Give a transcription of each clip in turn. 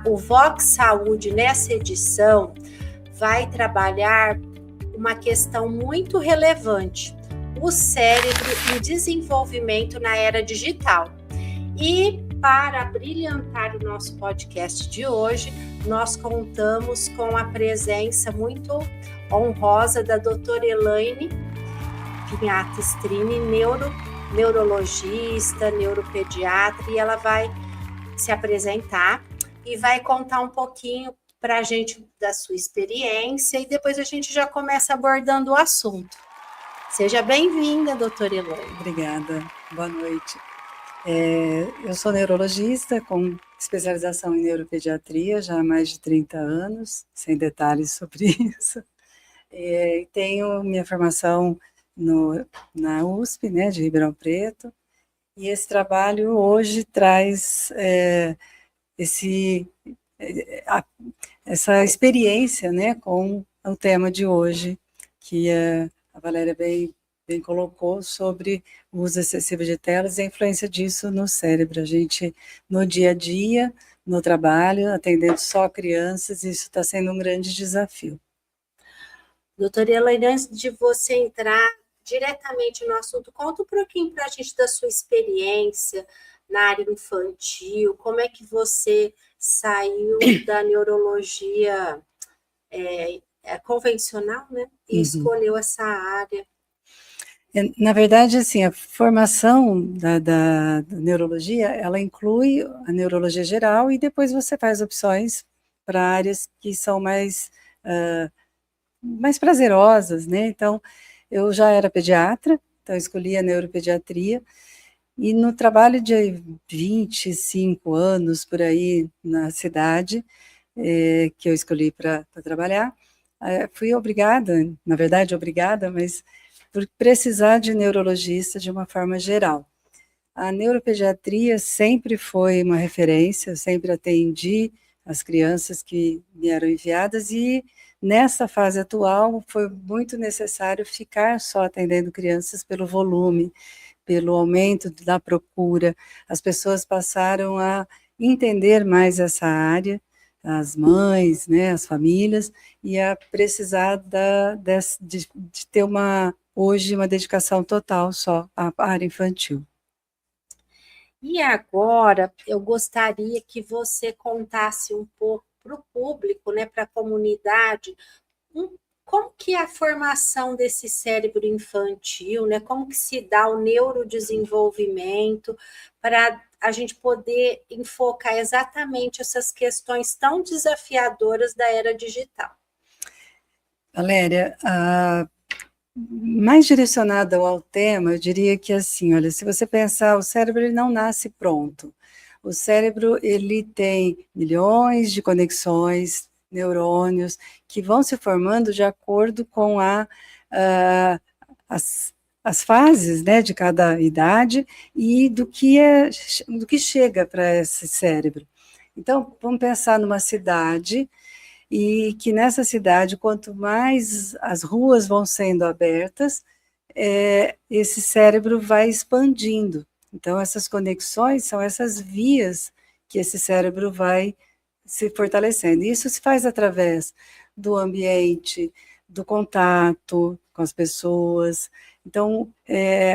O Vox Saúde, nessa edição, vai trabalhar uma questão muito relevante: o cérebro em desenvolvimento na era digital. E para brilhantar o nosso podcast de hoje, nós contamos com a presença muito honrosa da doutora Elaine Pinhata Strini, neurologista, neuropediatra, e ela vai se apresentar e vai contar um pouquinho para a gente da sua experiência, e depois a gente já começa abordando o assunto. Seja bem-vinda, doutora Elaine. Obrigada, boa noite. Eu sou neurologista com especialização em neuropediatria já há mais de 30 anos, sem detalhes sobre isso. Tenho minha formação na USP, né, de Ribeirão Preto, e esse trabalho hoje traz essa experiência, né, com o tema de hoje, que a Valéria bem colocou, sobre o uso excessivo de telas e a influência disso no cérebro. A gente, no dia a dia, no trabalho, atendendo só crianças, isso está sendo um grande desafio. Doutora Elaine, antes de você entrar diretamente no assunto, conta um pouquinho para a gente da sua experiência na área infantil, como é que você saiu da neurologia convencional, né, e escolheu essa área. Na verdade, assim, a formação da neurologia, ela inclui a neurologia geral e depois você faz opções para áreas que são mais prazerosas, né? Então, eu já era pediatra, então escolhi a neuropediatria, e no trabalho de 25 anos por aí na cidade, que eu escolhi para trabalhar, fui obrigada, na verdade obrigada, mas por precisar de neurologista de uma forma geral. A neuropediatria sempre foi uma referência, eu sempre atendi as crianças que me eram enviadas, e nessa fase atual foi muito necessário ficar só atendendo crianças pelo volume, pelo aumento da procura. As pessoas passaram a entender mais essa área, as mães, né, as famílias, e a precisar de ter hoje uma dedicação total só à área infantil. E agora eu gostaria que você contasse um pouco para o público, né, para a comunidade, como que é a formação desse cérebro infantil, né? Como que se dá o neurodesenvolvimento, para a gente poder enfocar exatamente essas questões tão desafiadoras da era digital. Valéria, mais direcionada ao tema, eu diria que assim, olha, se você pensar, o cérebro ele não nasce pronto. O cérebro ele tem milhões de conexões, neurônios, que vão se formando de acordo com as fases, né, de cada idade e do que chega para esse cérebro. Então, vamos pensar numa cidade, e que nessa cidade, quanto mais as ruas vão sendo abertas, esse cérebro vai expandindo. Então, essas conexões são essas vias que esse cérebro vai se fortalecendo. E isso se faz através do ambiente, do contato com as pessoas. Então,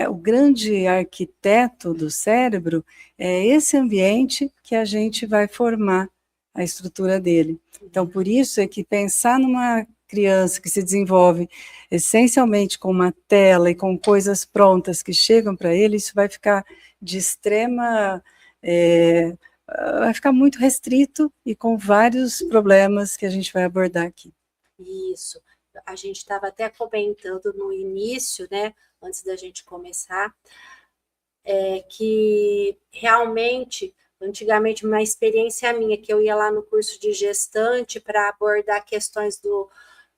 o grande arquiteto do cérebro é esse ambiente que a gente vai formar a estrutura dele. Então, por isso é que pensar numa criança que se desenvolve essencialmente com uma tela e com coisas prontas que chegam para ele, isso vai ficar de extrema... vai ficar muito restrito e com vários problemas que a gente vai abordar aqui. Isso. A gente estava até comentando no início, né, antes da gente começar, que realmente... Antigamente, uma experiência minha, que eu ia lá no curso de gestante para abordar questões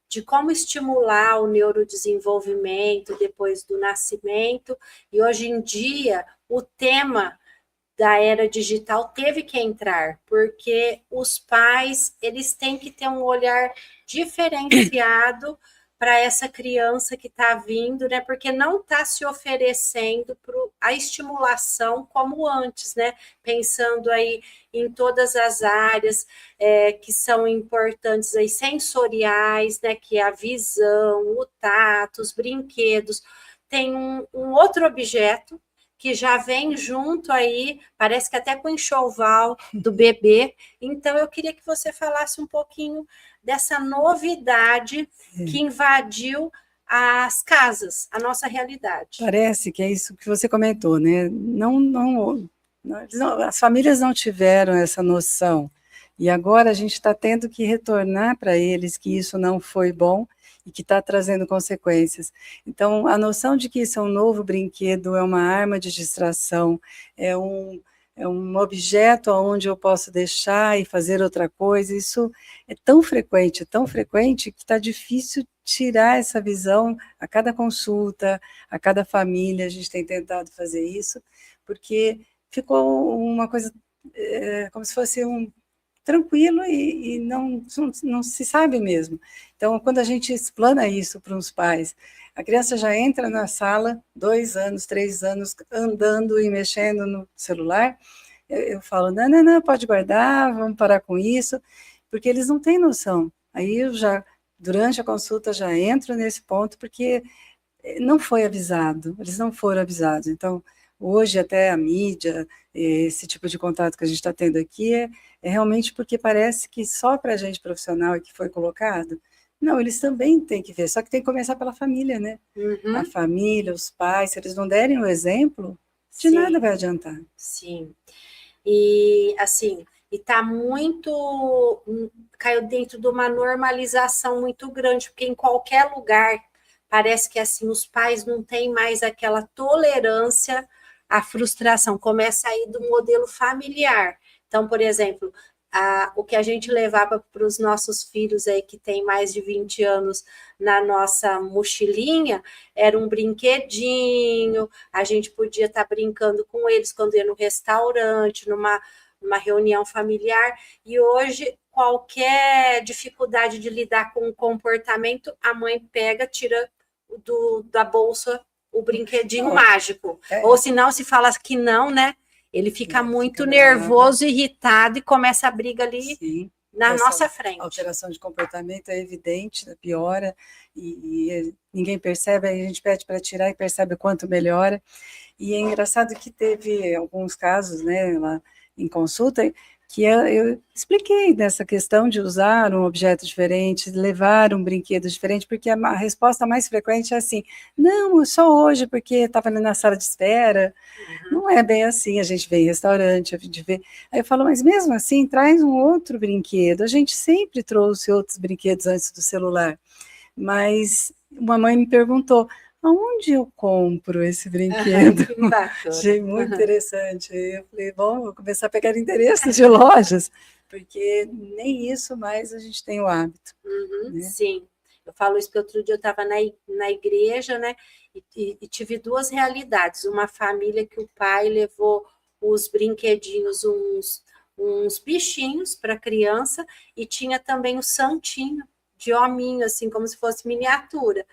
de como estimular o neurodesenvolvimento depois do nascimento, e hoje em dia o tema da era digital teve que entrar, porque os pais eles têm que ter um olhar diferenciado para essa criança que está vindo, né? Porque não está se oferecendo a estimulação como antes, né? Pensando aí em todas as áreas que são importantes aí, sensoriais, né? Que é a visão, o tato, os brinquedos. Tem um outro objeto que já vem junto aí, parece que até com o enxoval do bebê. Então, eu queria que você falasse um pouquinho dessa novidade que invadiu as casas, a nossa realidade. Parece que é isso que você comentou, né? As famílias não tiveram essa noção. E agora a gente está tendo que retornar para eles que isso não foi bom e que está trazendo consequências. Então, a noção de que isso é um novo brinquedo, é uma arma de distração, é um objeto onde eu posso deixar e fazer outra coisa, isso é tão frequente, que está difícil tirar essa visão a cada consulta, a cada família, a gente tem tentado fazer isso, porque ficou uma coisa como se fosse tranquilo e não se sabe mesmo. Então, quando a gente explana isso para os pais, a criança já entra na sala, 2 anos, 3 anos, andando e mexendo no celular, eu falo, não, pode guardar, vamos parar com isso, porque eles não têm noção. Aí eu já, durante a consulta, já entro nesse ponto, porque não foi avisado, eles não foram avisados. Então, hoje até a mídia, esse tipo de contato que a gente está tendo aqui, é realmente porque parece que só para a gente profissional é que foi colocado. Não, eles também têm que ver, só que tem que começar pela família, né? Uhum. A família, os pais, se eles não derem o exemplo, de Sim, nada vai adiantar. sim. E assim, está muito, caiu dentro de uma normalização muito grande, porque em qualquer lugar parece que assim os pais não têm mais aquela tolerância à frustração, começa a ir do modelo familiar. Então, por exemplo, o que a gente levava para os nossos filhos aí que tem mais de 20 anos na nossa mochilinha era um brinquedinho, a gente podia estar brincando com eles quando ia no restaurante, numa reunião familiar, e hoje qualquer dificuldade de lidar com o comportamento, a mãe pega, tira da bolsa o brinquedinho mágico. Ou se não, se fala que não, né? Ele fica muito nervoso, irritado e começa a briga ali. Sim. Na nossa frente. A alteração de comportamento é evidente, piora, e ninguém percebe, aí a gente pede para tirar e percebe o quanto melhora. E é engraçado que teve alguns casos, né, lá em consulta, que eu expliquei dessa questão de usar um objeto diferente, levar um brinquedo diferente, porque a resposta mais frequente é assim, não, só hoje, porque estava ali na sala de espera. Não é bem assim, a gente vê em restaurante, a gente vê... Aí eu falo, mas mesmo assim, traz um outro brinquedo. A gente sempre trouxe outros brinquedos antes do celular, mas uma mãe me perguntou, aonde eu compro esse brinquedo? Achei muito interessante. Eu falei, bom, vou começar a pegar endereços de lojas, porque nem isso mais a gente tem o hábito. Né? Sim, eu falo isso porque outro dia eu estava na igreja, né, e tive 2 realidades. Uma família que o pai levou os brinquedinhos, uns bichinhos para a criança, e tinha também o santinho de hominho, assim, como se fosse miniatura.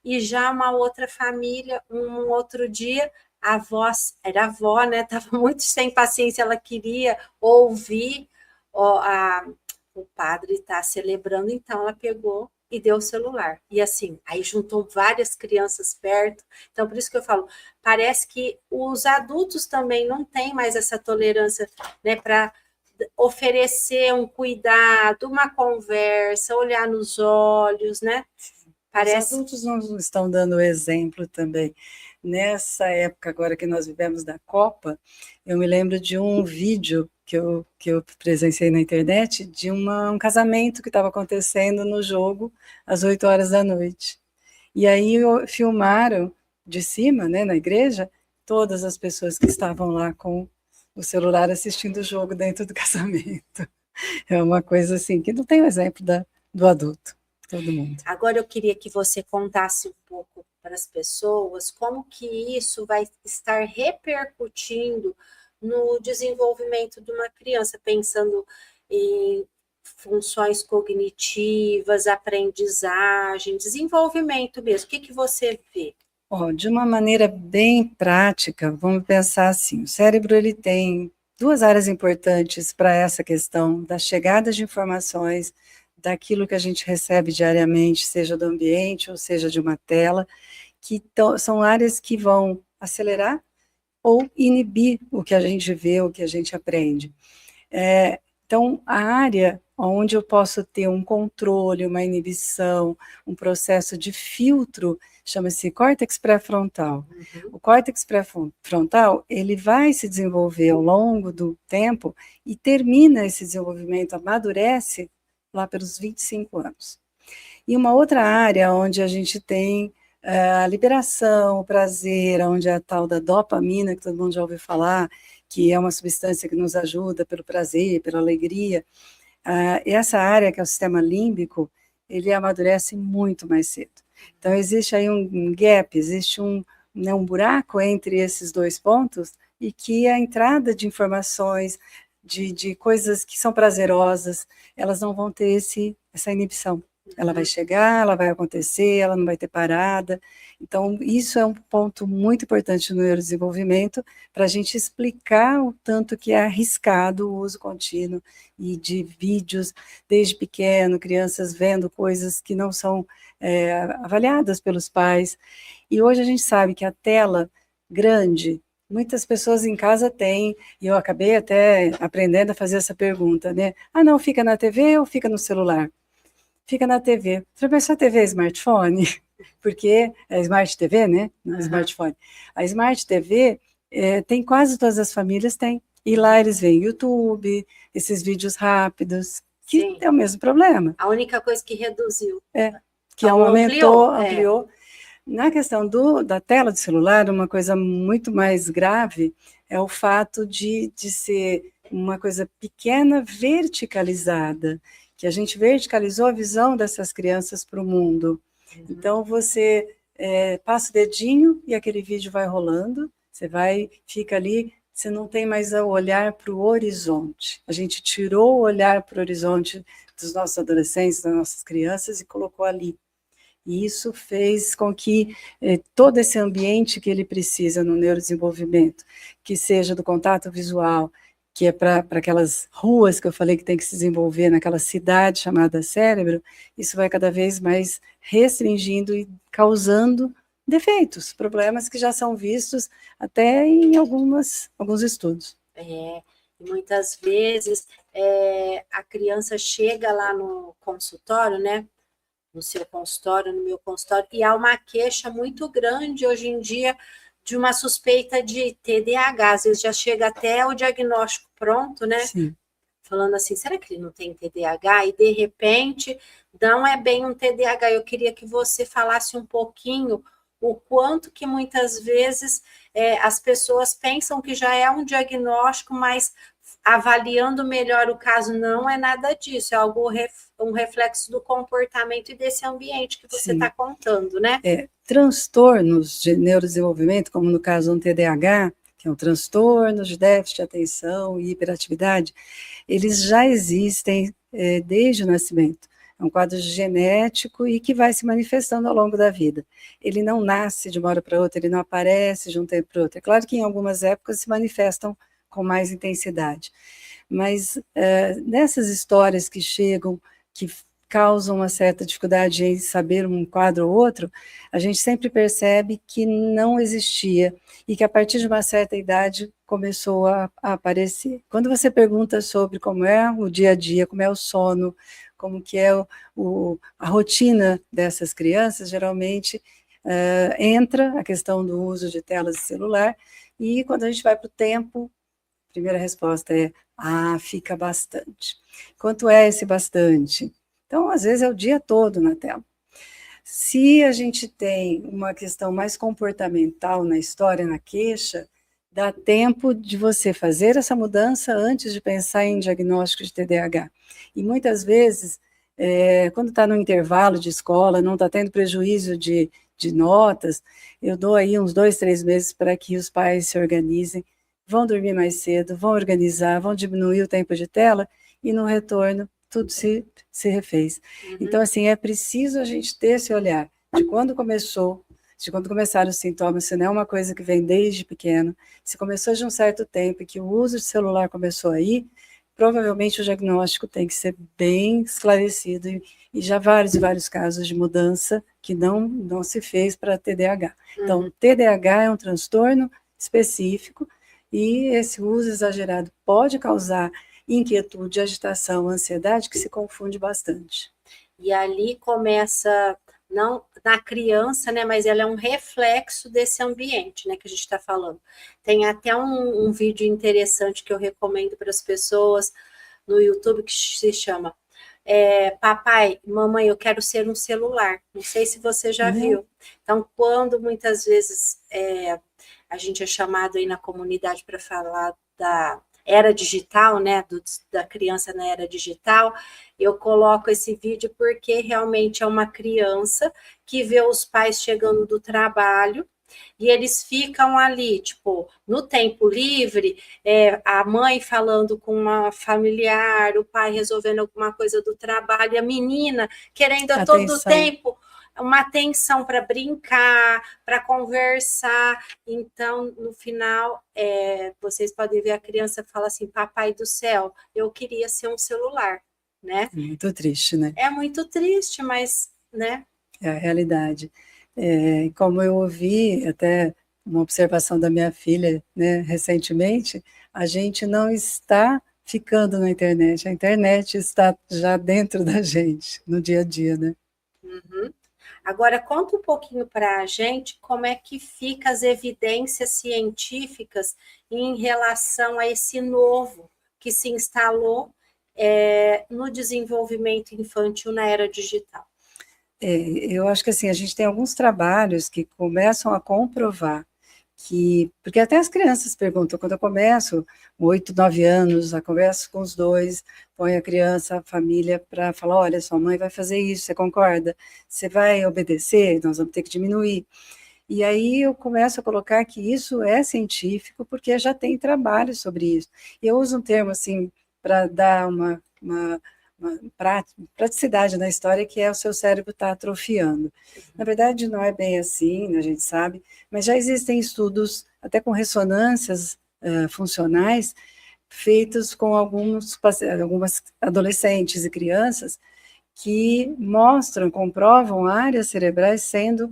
E já uma outra família, um outro dia, a avó, era a avó, né? Estava muito sem paciência, ela queria ouvir o padre está celebrando, então ela pegou e deu o celular. E assim, aí juntou várias crianças perto. Então, por isso que eu falo, parece que os adultos também não têm mais essa tolerância, né, para oferecer um cuidado, uma conversa, olhar nos olhos, né? Parece... Os adultos não estão dando exemplo também. Nessa época agora que nós vivemos da Copa, eu me lembro de um vídeo que eu presenciei na internet de um casamento que estava acontecendo no jogo às 8 horas da noite. E aí filmaram de cima, né, na igreja, todas as pessoas que estavam lá com o celular assistindo o jogo dentro do casamento. É uma coisa assim, que não tem o exemplo do adulto. Todo mundo. Agora eu queria que você contasse um pouco para as pessoas como que isso vai estar repercutindo no desenvolvimento de uma criança, pensando em funções cognitivas, aprendizagem, desenvolvimento mesmo. O que você vê? De uma maneira bem prática, vamos pensar assim, o cérebro ele tem duas áreas importantes para essa questão da chegada de informações, daquilo que a gente recebe diariamente, seja do ambiente ou seja de uma tela, que são áreas que vão acelerar ou inibir o que a gente vê, o que a gente aprende. Então, a área onde eu posso ter um controle, uma inibição, um processo de filtro, chama-se córtex pré-frontal. Uhum. O córtex pré-frontal, ele vai se desenvolver ao longo do tempo e termina esse desenvolvimento, amadurece lá pelos 25 anos. E uma outra área onde a gente tem a liberação, o prazer, onde é a tal da dopamina, que todo mundo já ouviu falar, que é uma substância que nos ajuda pelo prazer, pela alegria. Essa área, que é o sistema límbico, ele amadurece muito mais cedo. Então, existe aí um gap, existe um buraco entre esses dois pontos, e que a entrada de informações, de coisas que são prazerosas, elas não vão ter essa inibição. Ela vai chegar, ela vai acontecer, ela não vai ter parada. Então, isso é um ponto muito importante no neurodesenvolvimento, para a gente explicar o tanto que é arriscado o uso contínuo e de vídeos desde pequeno, crianças vendo coisas que não são avaliadas pelos pais. E hoje a gente sabe que a tela grande, muitas pessoas em casa têm, e eu acabei até aprendendo a fazer essa pergunta, né? Não, fica na TV ou fica no celular? Fica na TV. Você pensou a TV é smartphone? Porque é Smart TV, né? Não é smartphone. A Smart TV tem quase todas as famílias têm. E lá eles veem YouTube, esses vídeos rápidos, que Sim. É o mesmo problema. A única coisa que reduziu. Que aumentou, ampliou. Na questão da tela do celular, uma coisa muito mais grave é o fato de ser uma coisa pequena, verticalizada, que a gente verticalizou a visão dessas crianças para o mundo. Então, você passa o dedinho e aquele vídeo vai rolando, você fica ali, você não tem mais o olhar para o horizonte. A gente tirou o olhar para o horizonte dos nossos adolescentes, das nossas crianças e colocou ali. E isso fez com que todo esse ambiente que ele precisa no neurodesenvolvimento, que seja do contato visual, que é para aquelas ruas que eu falei que tem que se desenvolver naquela cidade chamada cérebro, isso vai cada vez mais restringindo e causando defeitos, problemas que já são vistos até em alguns estudos. E muitas vezes a criança chega lá no consultório, né? No seu consultório, no meu consultório, e há uma queixa muito grande hoje em dia de uma suspeita de TDAH, às vezes já chega até o diagnóstico pronto, né? Sim. Falando assim, será que ele não tem TDAH? E de repente, não é bem um TDAH. Eu queria que você falasse um pouquinho o quanto que muitas vezes as pessoas pensam que já é um diagnóstico, mas avaliando melhor o caso, não é nada disso, é algo, um reflexo do comportamento e desse ambiente que você está contando, né? Transtornos de neurodesenvolvimento, como no caso um TDAH, que é um transtorno de déficit de atenção e hiperatividade, eles já existem desde o nascimento. É um quadro genético e que vai se manifestando ao longo da vida. Ele não nasce de uma hora para outra, ele não aparece de um tempo para outro. É claro que em algumas épocas se manifestam com mais intensidade. Mas nessas histórias que chegam, que causam uma certa dificuldade em saber um quadro ou outro, a gente sempre percebe que não existia e que a partir de uma certa idade começou a aparecer. Quando você pergunta sobre como é o dia a dia, como é o sono, como que é a rotina dessas crianças, geralmente entra a questão do uso de telas de celular, e quando a gente vai para o tempo, a primeira resposta é, fica bastante. Quanto é esse bastante? Então, às vezes é o dia todo na tela. Se a gente tem uma questão mais comportamental na história, na queixa, dá tempo de você fazer essa mudança antes de pensar em diagnóstico de TDAH. E muitas vezes, quando está no intervalo de escola, não está tendo prejuízo de notas, eu dou aí uns 2, 3 meses para que os pais se organizem, vão dormir mais cedo, vão organizar, vão diminuir o tempo de tela, e no retorno tudo se refez. Então, assim, é preciso a gente ter esse olhar de quando começaram os sintomas, se não é uma coisa que vem desde pequeno, se começou de um certo tempo e que o uso de celular começou aí, provavelmente o diagnóstico tem que ser bem esclarecido e já vários e vários casos de mudança que não se fez para TDAH. Então, TDAH é um transtorno específico e esse uso exagerado pode causar inquietude, agitação, ansiedade, que se confunde bastante. E ali começa, não na criança, né, mas ela é um reflexo desse ambiente, né, que a gente está falando. Tem até um vídeo interessante que eu recomendo para as pessoas no YouTube que se chama Papai, Mamãe, eu quero ser um celular. Não sei se você já viu. Então, quando muitas vezes a gente é chamado aí na comunidade para falar da era digital, né, da criança na era digital, eu coloco esse vídeo porque realmente é uma criança que vê os pais chegando do trabalho e eles ficam ali, tipo, no tempo livre, a mãe falando com uma familiar, o pai resolvendo alguma coisa do trabalho, e a menina querendo a todo tempo uma atenção para brincar, para conversar. Então, no final, vocês podem ver a criança fala assim, papai do céu, eu queria ser um celular, né? É muito triste, né? É muito triste, mas, né? É a realidade. Como eu ouvi até uma observação da minha filha, né, recentemente, a gente não está ficando na internet, a internet está já dentro da gente, no dia a dia, né? Agora, conta um pouquinho para a gente como é que fica as evidências científicas em relação a esse novo que se instalou no desenvolvimento infantil na era digital. Eu acho que assim, a gente tem alguns trabalhos que começam a comprovar porque até as crianças perguntam, quando eu começo, 8, 9 anos, eu converso com os dois, põe a criança, a família, para falar, olha, sua mãe vai fazer isso, você concorda? Você vai obedecer? Nós vamos ter que diminuir. E aí eu começo a colocar que isso é científico, porque já tem trabalho sobre isso. Eu uso um termo, assim, para dar uma praticidade na história, que é o seu cérebro está atrofiando. Na verdade, não é bem assim, a gente sabe, mas já existem estudos, até com ressonâncias funcionais, feitos com algumas adolescentes e crianças, que comprovam áreas cerebrais sendo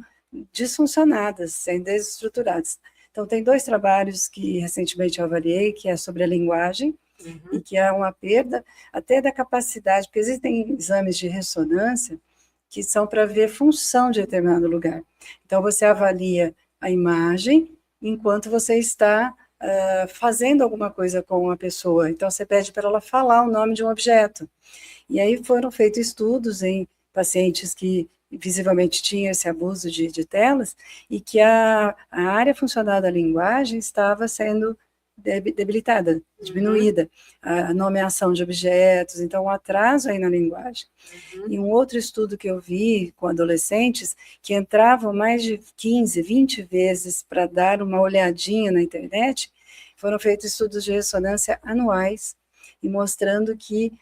disfuncionadas, sendo desestruturadas. Então, tem 2 trabalhos que recentemente eu avaliei, que é sobre a linguagem, e que há uma perda até da capacidade, porque existem exames de ressonância que são para ver função de determinado lugar. Então, você avalia a imagem enquanto você está fazendo alguma coisa com a pessoa. Então, você pede para ela falar o nome de um objeto. E aí foram feitos estudos em pacientes que visivelmente tinham esse abuso de telas e que a área funcional da linguagem estava sendo debilitada, diminuída, a nomeação de objetos, então um atraso aí na linguagem. E um outro estudo que eu vi com adolescentes que entravam mais de 15, 20 vezes para dar uma olhadinha na internet, foram feitos estudos de ressonância anuais e mostrando que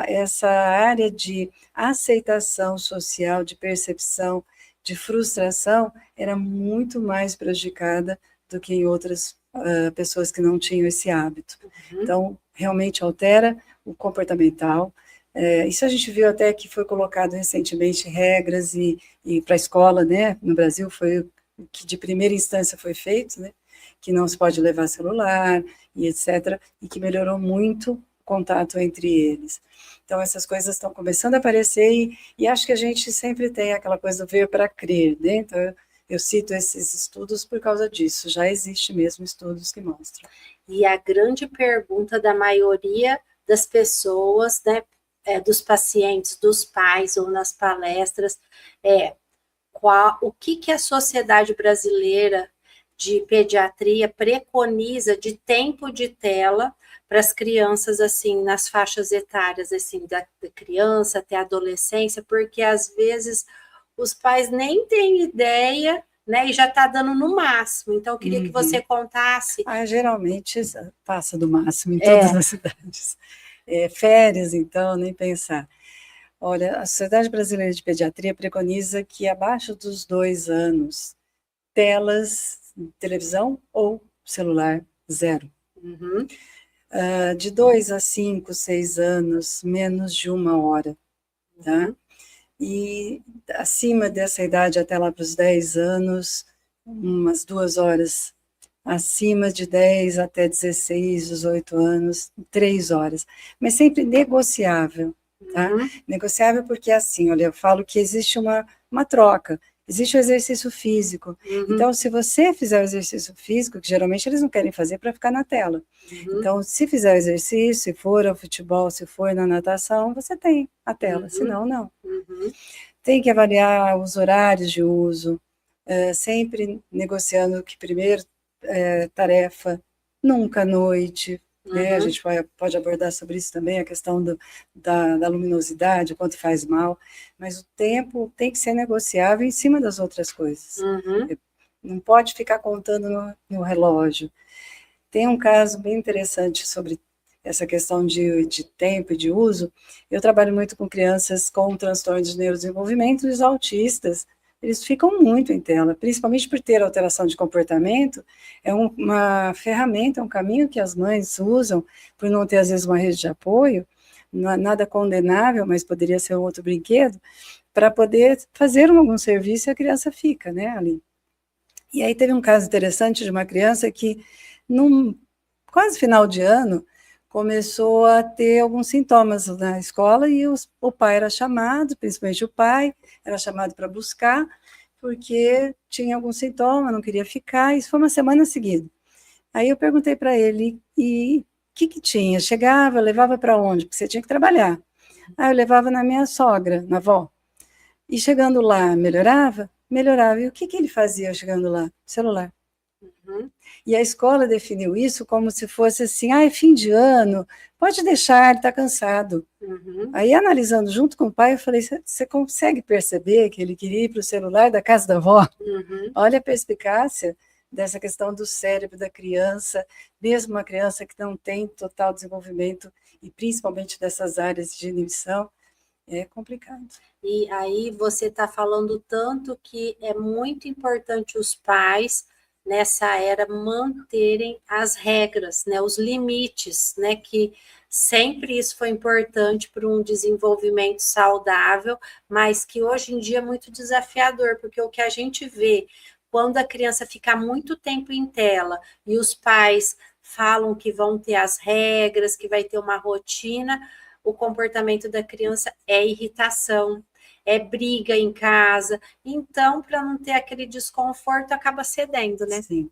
essa área de aceitação social, de percepção, de frustração, era muito mais prejudicada do que em outras pessoas que não tinham esse hábito. Então, realmente altera o comportamental. Isso a gente viu até que foi colocado recentemente regras e para a escola, né? No Brasil foi o que de primeira instância foi feito, né? Que não se pode levar celular e etc. E que melhorou muito o contato entre eles. Então, essas coisas estão começando a aparecer e acho que a gente sempre tem aquela coisa do ver para crer, né? Então, eu cito esses estudos por causa disso, já existe mesmo estudos que mostram. E a grande pergunta da maioria das pessoas, né, dos pacientes, dos pais ou nas palestras, o que a Sociedade Brasileira de Pediatria preconiza de tempo de tela para as crianças, assim, nas faixas etárias, assim, da criança até a adolescência, porque às vezes os pais nem têm ideia, né, e já está dando no máximo. Então, eu queria que você contasse. Geralmente passa do máximo em todas as cidades. Férias, então, nem pensar. Olha, a Sociedade Brasileira de Pediatria preconiza que abaixo dos 2 anos, telas, televisão ou celular, zero. Uhum. De 2 a 5, 6 anos, menos de 1 hora, tá? Uhum. E acima dessa idade, até lá para os 10 anos, umas 2 horas. Acima de 10 até 16, 18 anos, 3 horas. Mas sempre negociável, tá? Uhum. Negociável porque, assim, olha, eu falo que existe uma troca. Existe o exercício físico. Uhum. Então, se você fizer o exercício físico, que geralmente eles não querem fazer para ficar na tela. Uhum. Então, se fizer o exercício, se for ao futebol, se for na natação, você tem a tela. Uhum. Senão, não. Uhum. Tem que avaliar os horários de uso, sempre negociando que primeiro tarefa, nunca à noite, né? A Uhum. gente pode abordar sobre isso também, a questão da luminosidade, o quanto faz mal, mas o tempo tem que ser negociável em cima das outras coisas. Uhum. Não pode ficar contando no relógio. Tem um caso bem interessante sobre essa questão de tempo e de uso. Eu trabalho muito com crianças com transtorno de neurodesenvolvimento e os autistas, eles ficam muito em tela, principalmente por ter alteração de comportamento. É uma ferramenta, um caminho que as mães usam, por não ter, às vezes, uma rede de apoio, não é nada condenável, mas poderia ser um outro brinquedo, para poder fazer algum serviço e a criança fica, né, ali. E aí teve um caso interessante de uma criança que, num quase final de ano, começou a ter alguns sintomas na escola e o pai era chamado, principalmente o pai, era chamado para buscar, porque tinha algum sintoma, não queria ficar, isso foi uma semana seguida. Aí eu perguntei para ele, e o que tinha? Chegava, levava para onde? Porque você tinha que trabalhar. Aí eu levava na minha sogra, na avó. E chegando lá, melhorava? Melhorava. E o que ele fazia chegando lá? Celular. Uhum. E a escola definiu isso como se fosse assim, é fim de ano, pode deixar, ele está cansado. Uhum. Aí, analisando junto com o pai, eu falei, você consegue perceber que ele queria ir para o celular da casa da avó? Uhum. Olha a perspicácia dessa questão do cérebro da criança, mesmo uma criança que não tem total desenvolvimento, e principalmente dessas áreas de inibição, é complicado. E aí você está falando tanto que é muito importante os pais nessa era manterem as regras, né, os limites, né, que sempre isso foi importante para um desenvolvimento saudável, mas que hoje em dia é muito desafiador, porque o que a gente vê quando a criança fica muito tempo em tela e os pais falam que vão ter as regras, que vai ter uma rotina, o comportamento da criança é irritação, é briga em casa. Então, para não ter aquele desconforto, acaba cedendo, né? Sim.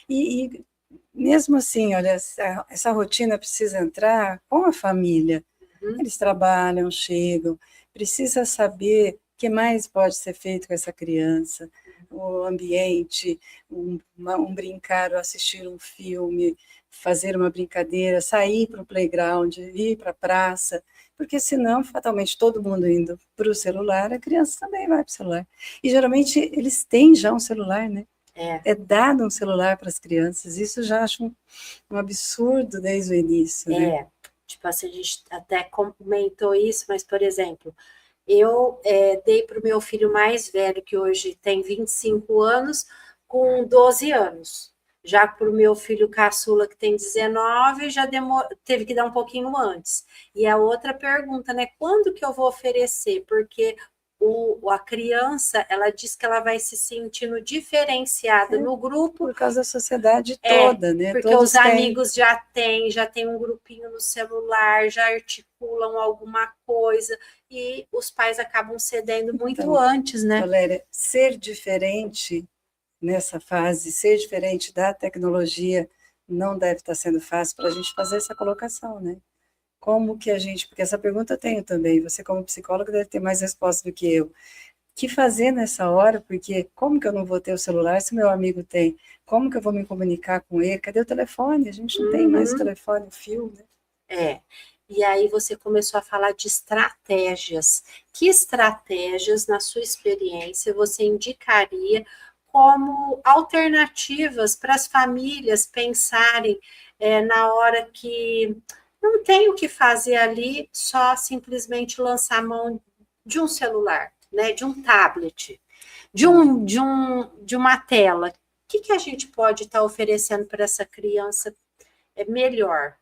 E mesmo assim, olha, essa rotina precisa entrar com a família. Uhum. Eles trabalham, chegam, precisa saber o que mais pode ser feito com essa criança, o ambiente, um brincar, ou assistir um filme, fazer uma brincadeira, sair para o playground, ir para a praça, porque senão, fatalmente, todo mundo indo para o celular, a criança também vai para o celular. E geralmente eles têm já um celular, né? É dado um celular para as crianças, isso já acho um absurdo desde o início, né? Tipo assim, a gente até comentou isso, mas, por exemplo, eu dei para o meu filho mais velho, que hoje tem 25 anos, com 12 anos. Já para o meu filho caçula, que tem 19, já teve que dar um pouquinho antes. E a outra pergunta, né? Quando que eu vou oferecer? Porque a criança, ela diz que ela vai se sentindo diferenciada no grupo. Por causa da sociedade toda, né? Porque Todos os têm. amigos já tem um grupinho no celular, já articulam alguma coisa e os pais acabam cedendo muito Então, antes, né? Valéria, ser diferente nessa fase, ser diferente da tecnologia, não deve estar sendo fácil para a gente fazer essa colocação, né? Como que a gente, porque essa pergunta eu tenho também, você como psicólogo deve ter mais resposta do que eu. Que fazer nessa hora? Porque como que eu não vou ter o celular se meu amigo tem? Como que eu vou me comunicar com ele? Cadê o telefone? A gente não tem mais o telefone, o fio, né? E aí você começou a falar de estratégias. Que estratégias, na sua experiência, você indicaria como alternativas para as famílias pensarem na hora que não tem o que fazer ali, só simplesmente lançar a mão de um celular, né, de um tablet, de uma tela. O que a gente pode estar oferecendo para essa criança melhor?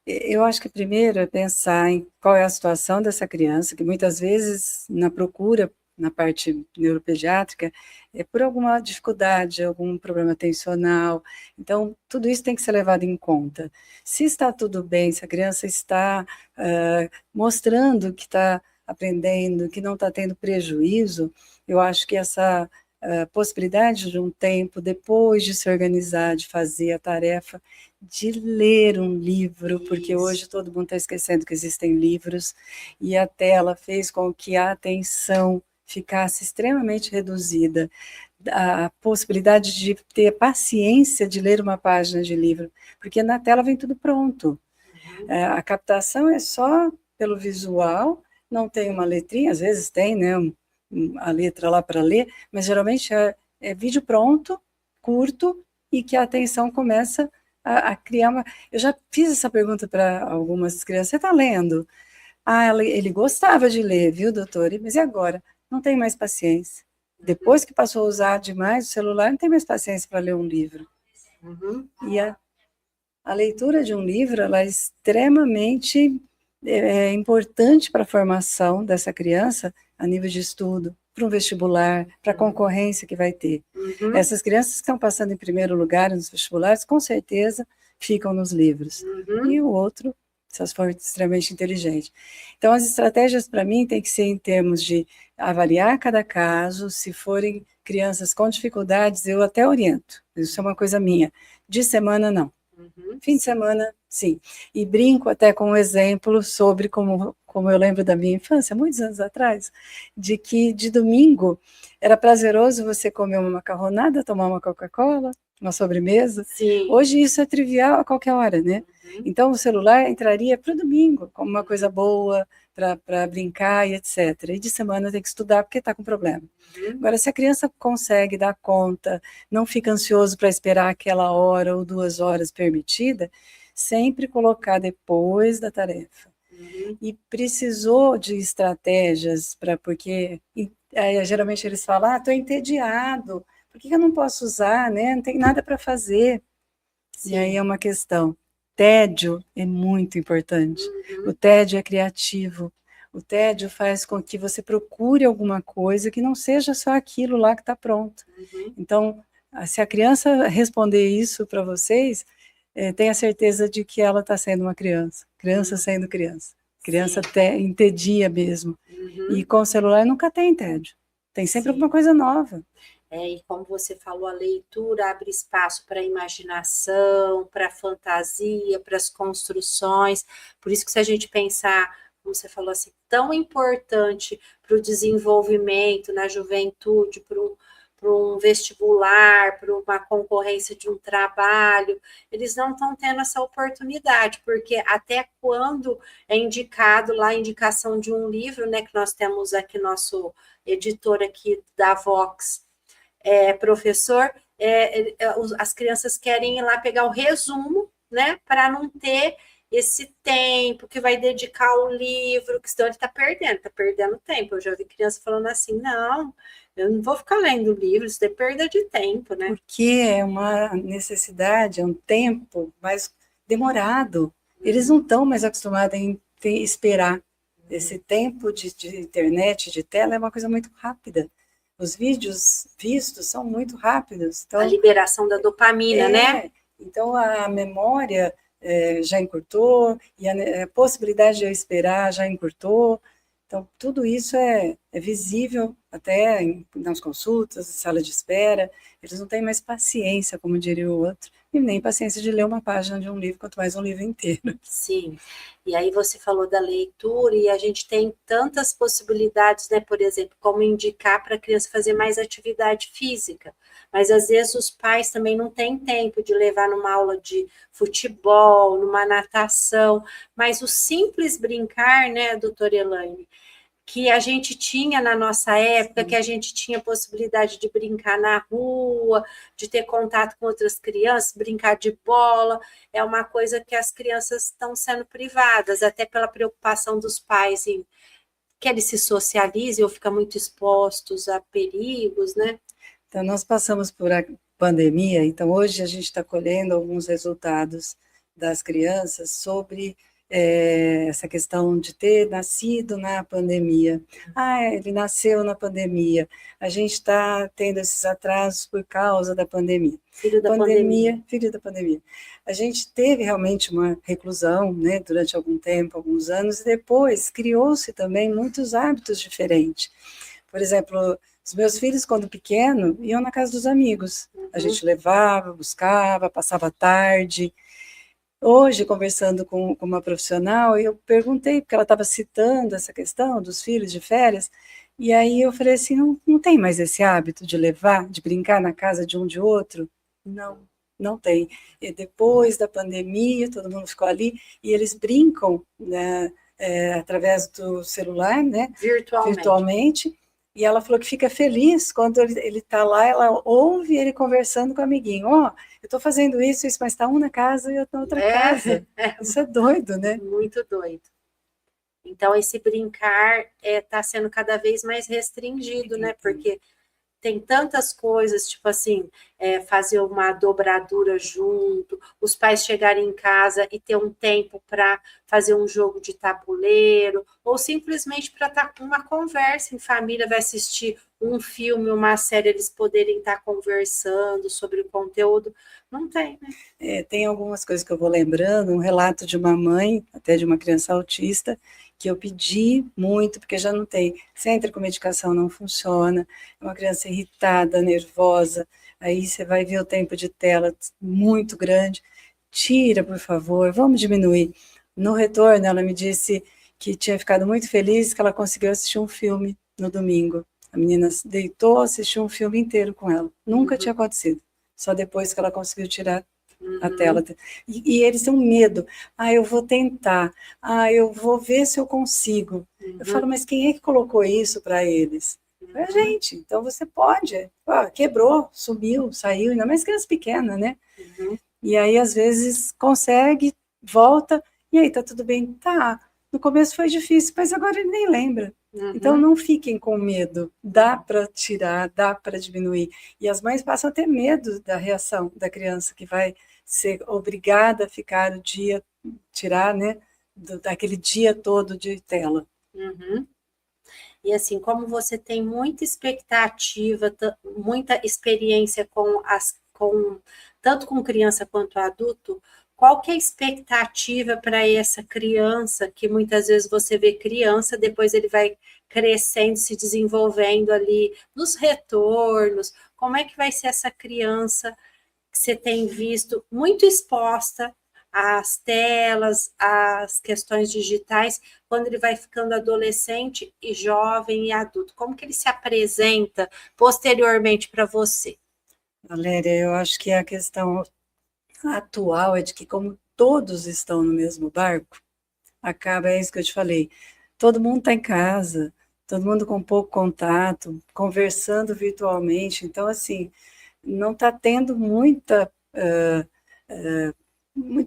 Eu acho que primeiro é pensar em qual é a situação dessa criança, que muitas vezes na procura, na parte neuropediátrica, é por alguma dificuldade, algum problema tensional. Então, tudo isso tem que ser levado em conta. Se está tudo bem, se a criança está mostrando que está aprendendo, que não está tendo prejuízo, eu acho que essa possibilidade de um tempo, depois de se organizar, de fazer a tarefa, de ler um livro, porque hoje todo mundo está esquecendo que existem livros, e a tela fez com que a atenção ficasse extremamente reduzida. A possibilidade de ter paciência de ler uma página de livro, porque na tela vem tudo pronto. A captação é só pelo visual, não tem uma letrinha, às vezes tem, né, a letra lá para ler, mas geralmente é vídeo pronto, curto, e que a atenção começa a criar uma... Eu já fiz essa pergunta para algumas crianças, você está lendo? Ah, ele gostava de ler, viu, doutor? Mas e agora? Não tem mais paciência. Depois que passou a usar demais o celular, não tem mais paciência para ler um livro. E a leitura de um livro, ela é extremamente importante para a formação dessa criança a nível de estudo, para um vestibular, para a concorrência que vai ter. Essas crianças que estão passando em primeiro lugar nos vestibulares, com certeza ficam nos livros. E o outro, se elas forem extremamente inteligentes. Então, as estratégias, para mim, tem que ser em termos de avaliar cada caso. Se forem crianças com dificuldades, eu até oriento. Isso é uma coisa minha. De semana, não. Fim de semana, sim. E brinco até com um exemplo sobre como eu lembro da minha infância, muitos anos atrás, de que de domingo era prazeroso você comer uma macarronada, tomar uma Coca-Cola, uma sobremesa. Sim. Hoje isso é trivial a qualquer hora, né? Então o celular entraria para o domingo como uma coisa boa, para brincar e etc. E de semana tem que estudar porque está com problema. Agora, se a criança consegue dar conta, não fica ansioso para esperar aquela hora ou 2 horas permitida, sempre colocar depois da tarefa. E precisou de estratégias porque geralmente eles falam, estou entediado, por que eu não posso usar, né? Não tem nada para fazer. Sim. E aí é uma questão. Tédio é muito importante. O tédio é criativo. O tédio faz com que você procure alguma coisa que não seja só aquilo lá que está pronto. Então, se a criança responder isso para vocês, tenha certeza de que ela está sendo uma criança. Criança sendo criança. Criança entedia mesmo. E com o celular nunca tem tédio. Tem sempre alguma coisa nova. E como você falou, a leitura abre espaço para a imaginação, para a fantasia, para as construções. Por isso que se a gente pensar, como você falou assim, tão importante para o desenvolvimento na juventude, para um vestibular, para uma concorrência de um trabalho, eles não estão tendo essa oportunidade, porque até quando é indicado lá a indicação de um livro, né, que nós temos aqui, nosso editor aqui da Vox, professor, as crianças querem ir lá pegar o resumo, né, para não ter esse tempo que vai dedicar ao livro, que senão ele está perdendo tempo. Eu já vi criança falando assim, não, eu não vou ficar lendo livro, isso é perda de tempo, né? Porque é uma necessidade, é um tempo mais demorado. Eles não estão mais acostumados a esperar. Esse tempo de internet, de tela, é uma coisa muito rápida. Os vídeos vistos são muito rápidos. Então, a liberação da dopamina, né? Então, a memória já encurtou, e a possibilidade de eu esperar já encurtou. Então, tudo isso é visível até nas consultas, sala de espera. Eles não têm mais paciência, como diria o outro, e nem paciência de ler uma página de um livro, quanto mais um livro inteiro. Sim, e aí você falou da leitura, e a gente tem tantas possibilidades, né? Por exemplo, como indicar para a criança fazer mais atividade física, mas às vezes os pais também não têm tempo de levar numa aula de futebol, numa natação, mas o simples brincar, né, doutora Elaine, que a gente tinha na nossa época, que a gente tinha possibilidade de brincar na rua, de ter contato com outras crianças, brincar de bola, é uma coisa que as crianças estão sendo privadas, até pela preocupação dos pais em que eles se socializem ou ficam muito expostos a perigos, né? Então, nós passamos por a pandemia, então hoje a gente está colhendo alguns resultados das crianças sobre essa questão de ter nascido na pandemia. Ah, ele nasceu na pandemia. A gente está tendo esses atrasos por causa da pandemia. Filho da pandemia. Filho da pandemia. A gente teve realmente uma reclusão, né, durante algum tempo, alguns anos, e depois criou-se também muitos hábitos diferentes. Por exemplo, os meus filhos, quando pequenos, iam na casa dos amigos. A gente levava, buscava, passava a tarde. Hoje, conversando com uma profissional, eu perguntei, porque ela estava citando essa questão dos filhos de férias, e aí eu falei assim, não tem mais esse hábito de levar, de brincar na casa de um de outro? Não, não tem. E depois da pandemia, todo mundo ficou ali, e eles brincam, né, através do celular, né, virtualmente. E ela falou que fica feliz quando ele está lá, ela ouve ele conversando com o amiguinho. Ó, eu estou fazendo isso, mas está um na casa e eu estou na outra casa. Isso é doido, né? Muito doido. Então, esse brincar está sendo cada vez mais restringido, né? Porque tem tantas coisas, tipo assim, fazer uma dobradura junto, os pais chegarem em casa e ter um tempo para fazer um jogo de tabuleiro, ou simplesmente para estar com uma conversa em família, vai assistir um filme, uma série, eles poderem estar conversando sobre o conteúdo. Não tem, né? Tem algumas coisas que eu vou lembrando, um relato de uma mãe, até de uma criança autista, que eu pedi muito, porque já não tem, se entra com medicação não funciona, é uma criança irritada, nervosa, aí você vai ver o tempo de tela muito grande, tira, por favor, vamos diminuir. No retorno, ela me disse que tinha ficado muito feliz que ela conseguiu assistir um filme no domingo. A menina deitou, assistiu um filme inteiro com ela. Nunca tinha acontecido. Só depois que ela conseguiu tirar a tela. E eles têm um medo. Ah, eu vou tentar. Ah, eu vou ver se eu consigo. Eu falo, mas quem é que colocou isso para eles? Foi a gente. Então você pode. Ah, quebrou, subiu, saiu, ainda mais criança pequena, né? E aí, às vezes, consegue, volta, e aí, tá tudo bem? Tá. No começo foi difícil, mas agora ele nem lembra. Então, não fiquem com medo. Dá para tirar, dá para diminuir. E as mães passam a ter medo da reação da criança, que vai ser obrigada a ficar o dia, tirar, né, daquele dia todo de tela. E assim, como você tem muita expectativa, muita experiência tanto com criança quanto adulto, qual que é a expectativa para essa criança, que muitas vezes você vê criança, depois ele vai crescendo, se desenvolvendo ali nos retornos, como é que vai ser essa criança que você tem visto muito exposta às telas, às questões digitais, quando ele vai ficando adolescente e jovem e adulto? Como que ele se apresenta posteriormente para você? Valéria, eu acho que a questão atual é de que, como todos estão no mesmo barco, acaba, é isso que eu te falei, todo mundo está em casa, todo mundo com pouco contato, conversando virtualmente, então, assim, não está tendo muito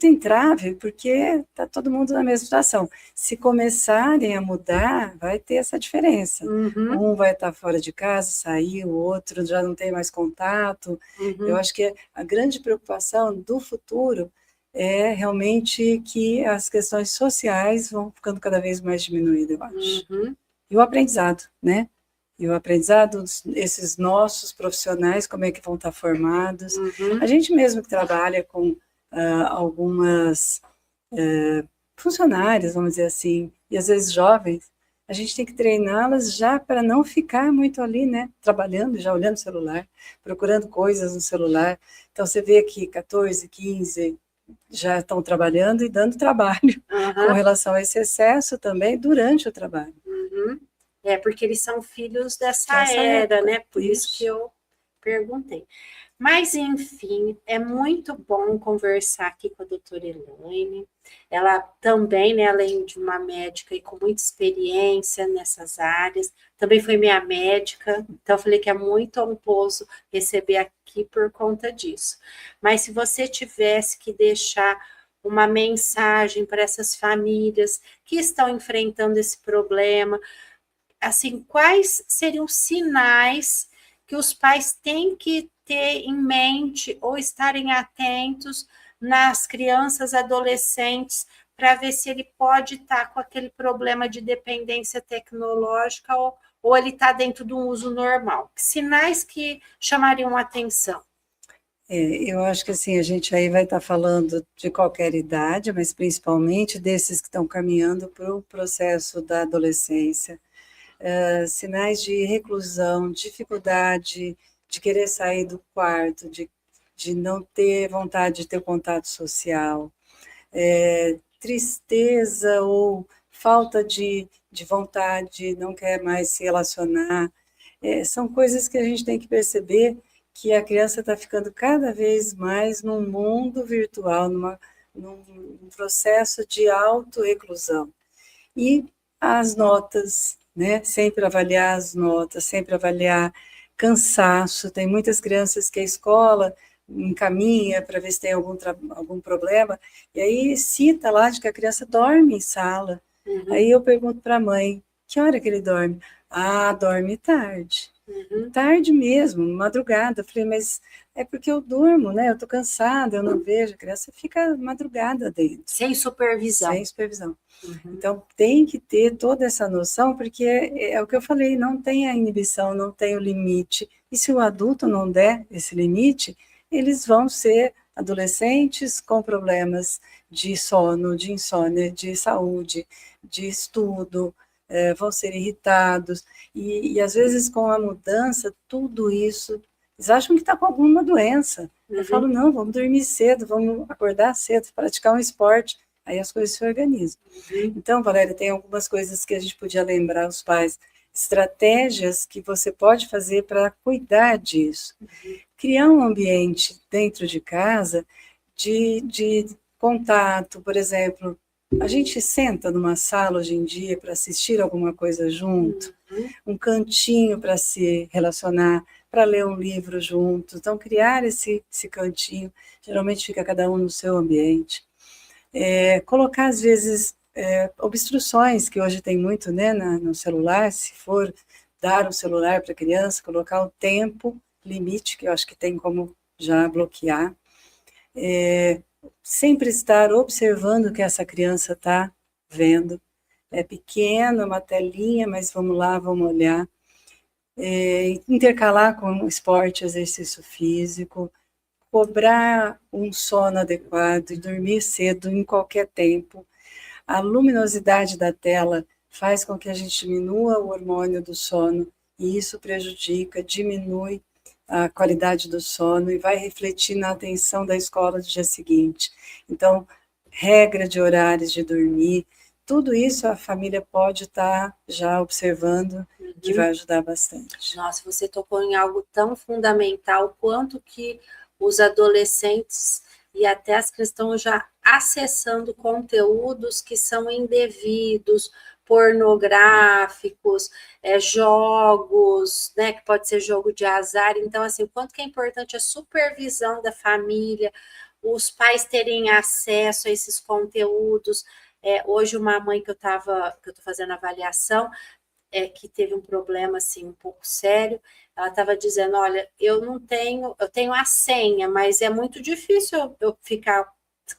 entrave, porque está todo mundo na mesma situação. Se começarem a mudar, vai ter essa diferença. Um vai estar fora de casa, sair, o outro já não tem mais contato. Eu acho que a grande preocupação do futuro é realmente que as questões sociais vão ficando cada vez mais diminuídas, eu acho. E o aprendizado, né? E o aprendizado, esses nossos profissionais, como é que vão estar formados. A gente mesmo que trabalha com algumas funcionárias, vamos dizer assim, e às vezes jovens, a gente tem que treiná-las já para não ficar muito ali, né, trabalhando, já olhando o celular, procurando coisas no celular. Então, você vê que 14, 15 já estão trabalhando e dando trabalho com relação a esse excesso também durante o trabalho. Porque eles são filhos dessa era, né? Por isso que eu perguntei. Mas, enfim, é muito bom conversar aqui com a doutora Elaine. Ela também, né, além de uma médica e com muita experiência nessas áreas, também foi minha médica, então eu falei que é muito honroso receber aqui por conta disso. Mas se você tivesse que deixar uma mensagem para essas famílias que estão enfrentando esse problema, assim, quais seriam os sinais que os pais têm que ter em mente ou estarem atentos nas crianças, adolescentes, para ver se ele pode estar com aquele problema de dependência tecnológica ou ele está dentro de um uso normal? Que sinais que chamariam atenção? Eu acho que assim, a gente aí vai estar falando de qualquer idade, mas principalmente desses que estão caminhando para o processo da adolescência. Sinais de reclusão, dificuldade de querer sair do quarto, de não ter vontade de ter contato social, tristeza ou falta de vontade, não quer mais se relacionar. São coisas que a gente tem que perceber que a criança está ficando cada vez mais num mundo virtual, num processo de autorreclusão. E as notas, né? Sempre avaliar as notas, sempre avaliar cansaço. Tem muitas crianças que a escola encaminha para ver se tem algum problema, e aí cita lá de que a criança dorme em sala. Uhum. Aí eu pergunto para a mãe, que hora que ele dorme? Ah, dorme tarde. Uhum. Tarde mesmo, madrugada. Eu falei, mas é porque eu durmo, né? Eu estou cansada, eu não vejo. A criança fica madrugada dentro. Sem supervisão. Sem supervisão. Uhum. Então, tem que ter toda essa noção, porque é o que eu falei, não tem a inibição, não tem o limite. E se o adulto não der esse limite, eles vão ser adolescentes com problemas de sono, de insônia, de saúde, de estudo, vão ser irritados. E às vezes, com a mudança, tudo isso, eles acham que está com alguma doença. Uhum. Eu falo, não, vamos dormir cedo, vamos acordar cedo, praticar um esporte. Aí as coisas se organizam. Uhum. Então, Valéria, tem algumas coisas que a gente podia lembrar os pais, estratégias que você pode fazer para cuidar disso. Uhum. Criar um ambiente dentro de casa de contato, por exemplo, a gente senta numa sala hoje em dia para assistir alguma coisa junto, um cantinho para se relacionar, para ler um livro junto. Então, criar esse cantinho, geralmente fica cada um no seu ambiente. Colocar, às vezes, obstruções, que hoje tem muito, né, no celular, se for dar o celular para a criança, colocar o tempo limite, que eu acho que tem como já bloquear. Sempre estar observando o que essa criança está vendo. É pequeno, é uma telinha, mas vamos lá, vamos olhar. Intercalar com esporte, exercício físico, cobrar um sono adequado e dormir cedo em qualquer tempo. A luminosidade da tela faz com que a gente diminua o hormônio do sono e isso prejudica, diminui a qualidade do sono e vai refletir na atenção da escola do dia seguinte. Então, regra de horários de dormir, tudo isso a família pode estar já observando, que vai ajudar bastante. Nossa, você tocou em algo tão fundamental quanto que os adolescentes e até as que estão já acessando conteúdos que são indevidos, pornográficos, jogos, né, que pode ser jogo de azar. Então, assim, o quanto que é importante a supervisão da família, os pais terem acesso a esses conteúdos. Hoje, uma mãe que eu estou fazendo avaliação, que teve um problema assim um pouco sério, ela estava dizendo, olha, eu tenho a senha, mas é muito difícil eu ficar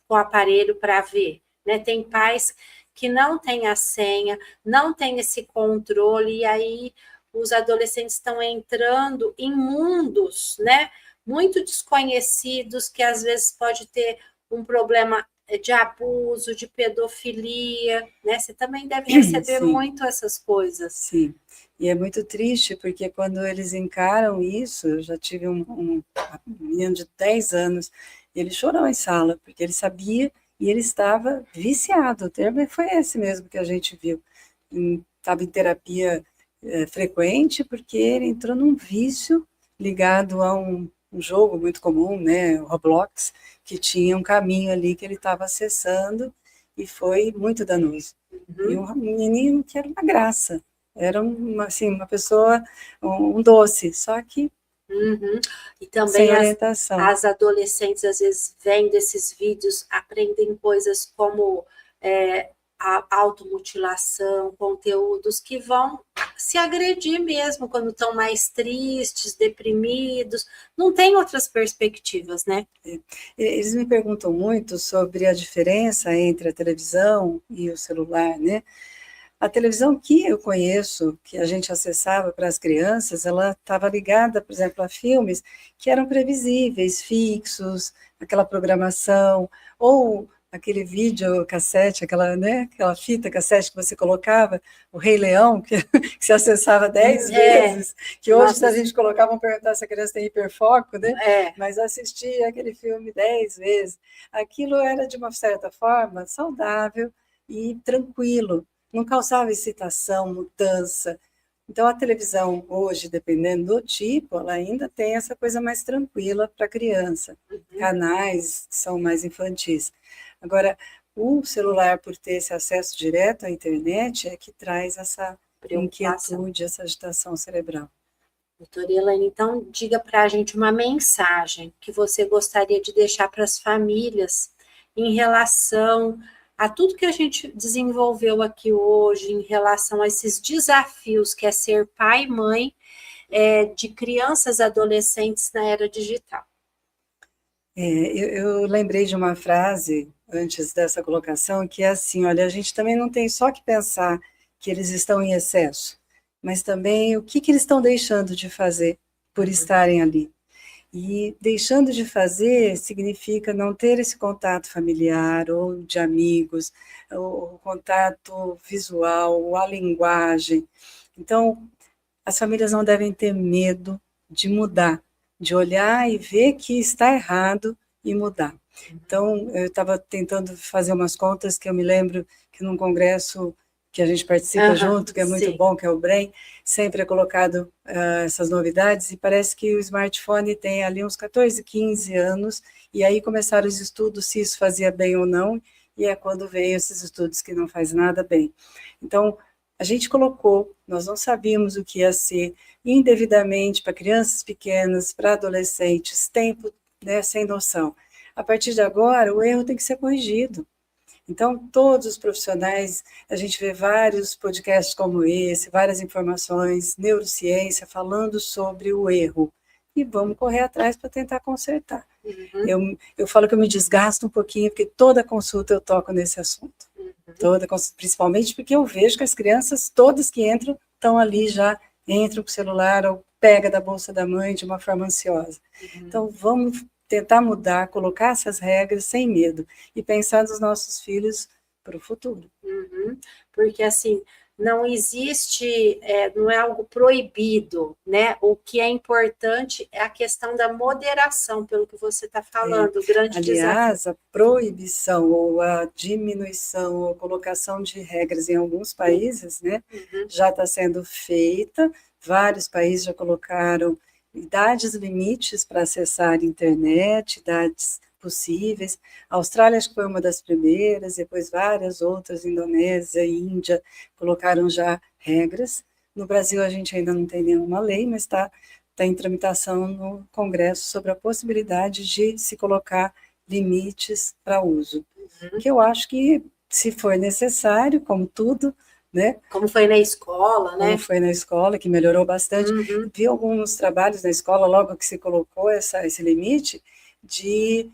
com o aparelho para ver, né? Tem pais que não têm a senha, não têm esse controle, e aí os adolescentes estão entrando em mundos, né? Muito desconhecidos, que às vezes pode ter um problema de abuso, de pedofilia, né? Você também deve receber Sim. muito essas coisas. Sim, e é muito triste, porque quando eles encaram isso, eu já tive um menino de 10 anos, ele chorou em sala, porque ele sabia e ele estava viciado, o termo foi esse mesmo que a gente viu. Estava em terapia frequente, porque ele entrou num vício ligado a um jogo muito comum, né, o Roblox, que tinha um caminho ali que ele estava acessando e foi muito danoso. E um menino que era uma graça, era assim, uma pessoa, um doce, só que E também sem orientação. as adolescentes, às vezes, vêm desses vídeos, aprendem coisas como a automutilação, conteúdos que vão se agredir mesmo quando estão mais tristes, deprimidos, não tem outras perspectivas, né? Eles me perguntam muito sobre a diferença entre a televisão e o celular, né? A televisão que eu conheço, que a gente acessava para as crianças, ela estava ligada, por exemplo, a filmes que eram previsíveis, fixos, aquela programação, ou aquele vídeo cassete, aquela, né, aquela fita cassete que você colocava, o Rei Leão, que se acessava 10 vezes, que hoje, nossa, se a gente colocar, vão perguntar se a criança tem hiperfoco, né? Mas assistia aquele filme 10 vezes. Aquilo era, de uma certa forma, saudável e tranquilo, não causava excitação, mudança. Então, a televisão hoje, dependendo do tipo, ela ainda tem essa coisa mais tranquila para a criança. Canais que são mais infantis. Agora, o celular, por ter esse acesso direto à internet, é que traz essa inquietude, essa agitação cerebral. Doutora Elaine, então, diga para a gente uma mensagem que você gostaria de deixar para as famílias em relação a tudo que a gente desenvolveu aqui hoje, em relação a esses desafios que é ser pai e mãe de crianças e adolescentes na era digital. Eu lembrei de uma frase antes dessa colocação, que é assim, olha, a gente também não tem só que pensar que eles estão em excesso, mas também o que eles estão deixando de fazer por estarem ali. E deixando de fazer significa não ter esse contato familiar ou de amigos, o contato visual, a linguagem. Então, as famílias não devem ter medo de mudar, de olhar e ver que está errado e mudar. Então, eu estava tentando fazer umas contas que eu me lembro que num congresso que a gente participa junto, que é muito bom, que é o BREM, sempre é colocado essas novidades, e parece que o smartphone tem ali uns 14, 15 anos, e aí começaram os estudos se isso fazia bem ou não, e é quando vem esses estudos que não faz nada bem. Então, a gente colocou, nós não sabíamos o que ia ser, indevidamente para crianças pequenas, para adolescentes, tempo, né, sem noção. A partir de agora, o erro tem que ser corrigido. Então, todos os profissionais, a gente vê vários podcasts como esse, várias informações, neurociência, falando sobre o erro. E vamos correr atrás para tentar consertar. Eu falo que eu me desgasto um pouquinho, porque toda consulta eu toco nesse assunto. Principalmente porque eu vejo que as crianças, todas que entram, estão ali já, entram com o celular ou pega da bolsa da mãe de uma forma ansiosa. Então, vamos tentar mudar, colocar essas regras sem medo e pensar nos nossos filhos para o futuro. Porque, assim, não existe, não é algo proibido, né? O que é importante é a questão da moderação, pelo que você está falando, o grande Aliás, desafio. a proibição ou a diminuição ou colocação de regras em alguns países, né, já está sendo feita, vários países já colocaram idades limites para acessar a internet, idades possíveis. A Austrália acho que foi uma das primeiras, depois várias outras, Indonésia, Índia, colocaram já regras. No Brasil a gente ainda não tem nenhuma lei, mas está em tramitação no Congresso sobre a possibilidade de se colocar limites para uso. Que eu acho que, se for necessário, como tudo, né? Como foi na escola, né? Como foi na escola, que melhorou bastante. Vi alguns trabalhos na escola, logo que se colocou esse limite, de,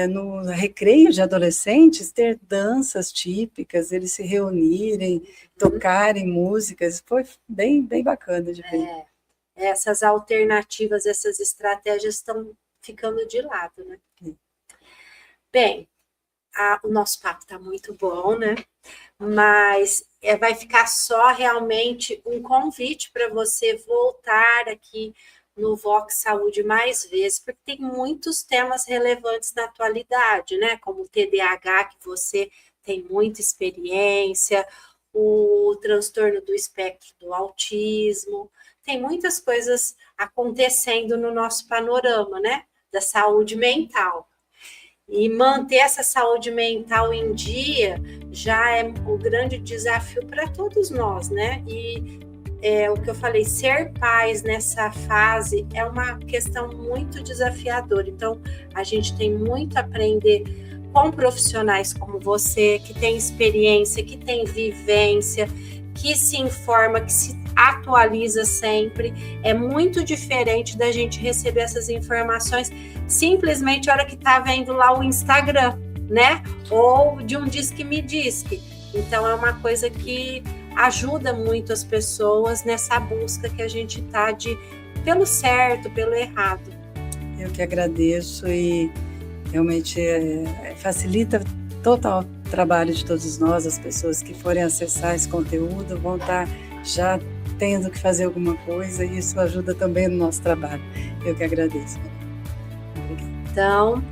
no recreio de adolescentes, ter danças típicas, eles se reunirem, tocarem músicas. Foi bem, bem bacana de ver. Essas alternativas, essas estratégias estão ficando de lado, né? Bem, o nosso papo está muito bom, né? Mas vai ficar só realmente um convite para você voltar aqui no Vox Saúde mais vezes, porque tem muitos temas relevantes na atualidade, né? Como o TDAH, que você tem muita experiência, o transtorno do espectro do autismo. Tem muitas coisas acontecendo no nosso panorama, né, da saúde mental. E manter essa saúde mental em dia já é um grande desafio para todos nós, né? E o que eu falei, ser pais nessa fase é uma questão muito desafiadora. Então, a gente tem muito a aprender com profissionais como você, que tem experiência, que tem vivência, que se informa, que se atualiza sempre. É muito diferente da gente receber essas informações simplesmente a hora que está vendo lá o Instagram, né? Ou de um Disque Me Disque. Então, é uma coisa que ajuda muito as pessoas nessa busca que a gente está pelo certo, pelo errado. Eu que agradeço e realmente facilita total o trabalho de todos nós. As pessoas que forem acessar esse conteúdo vão estar já tendo que fazer alguma coisa e isso ajuda também no nosso trabalho. Eu que agradeço. Obrigada. Então,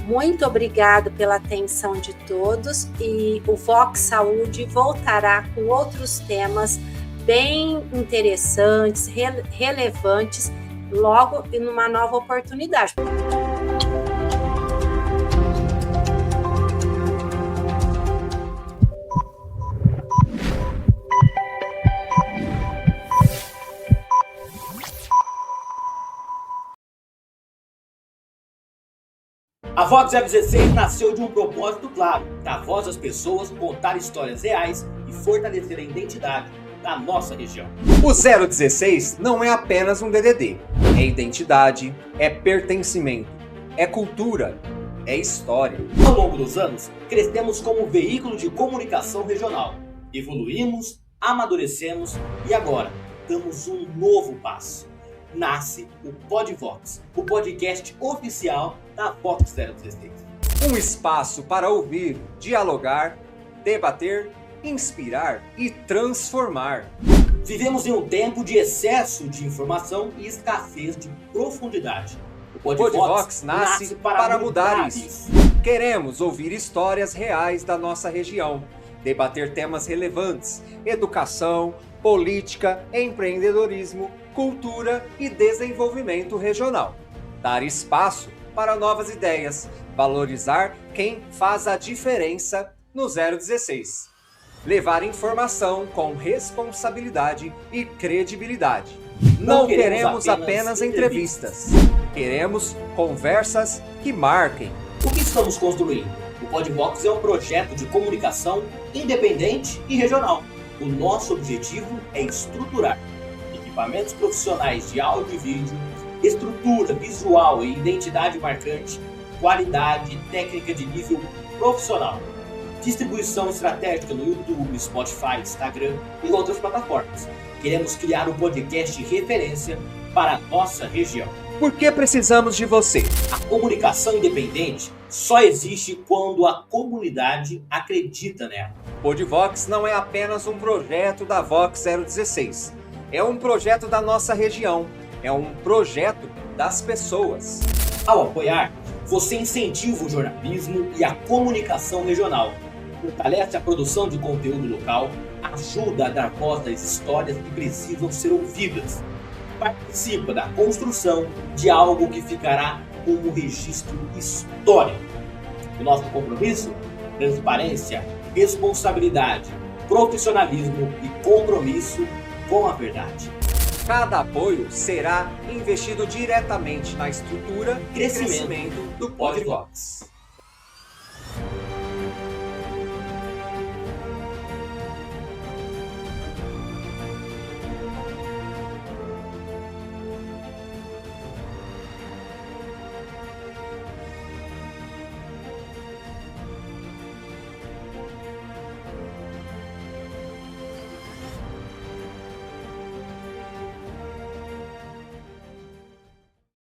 muito obrigado pela atenção de todos e o Vox Saúde voltará com outros temas bem interessantes, relevantes, logo e numa nova oportunidade. A Vox 016 nasceu de um propósito claro, dar voz às pessoas, contar histórias reais e fortalecer a identidade da nossa região. O 016 não é apenas um DDD, é identidade, é pertencimento, é cultura, é história. Ao longo dos anos, crescemos como veículo de comunicação regional, evoluímos, amadurecemos e agora damos um novo passo. Nasce o PodVox, o podcast oficial da Vox 016. Um espaço para ouvir, dialogar, debater, inspirar e transformar. Vivemos em um tempo de excesso de informação e escassez de profundidade. O PodVox nasce para mudar isso. Queremos ouvir histórias reais da nossa região, debater temas relevantes, educação, política, empreendedorismo, cultura e desenvolvimento regional. Dar espaço para novas ideias, valorizar quem faz a diferença no 016. Levar informação com responsabilidade e credibilidade. Não queremos apenas entrevistas. Queremos conversas que marquem. O que estamos construindo? O PodVox é um projeto de comunicação independente e regional. O nosso objetivo é estruturar equipamentos profissionais de áudio e vídeo, estrutura visual e identidade marcante, qualidade técnica de nível profissional, distribuição estratégica no YouTube, Spotify, Instagram e outras plataformas. Queremos criar um podcast de referência para a nossa região. Por que precisamos de você? A comunicação independente só existe quando a comunidade acredita nela. O PodVox não é apenas um projeto da Vox 016. É um projeto da nossa região. É um projeto das pessoas. Ao apoiar, você incentiva o jornalismo e a comunicação regional. Fortalece a produção de conteúdo local, ajuda a dar voz às histórias que precisam ser ouvidas. Participa da construção de algo que ficará como registro histórico. O nosso compromisso? Transparência, responsabilidade, profissionalismo e compromisso com a verdade. Cada apoio será investido diretamente na estrutura e crescimento do PodVox.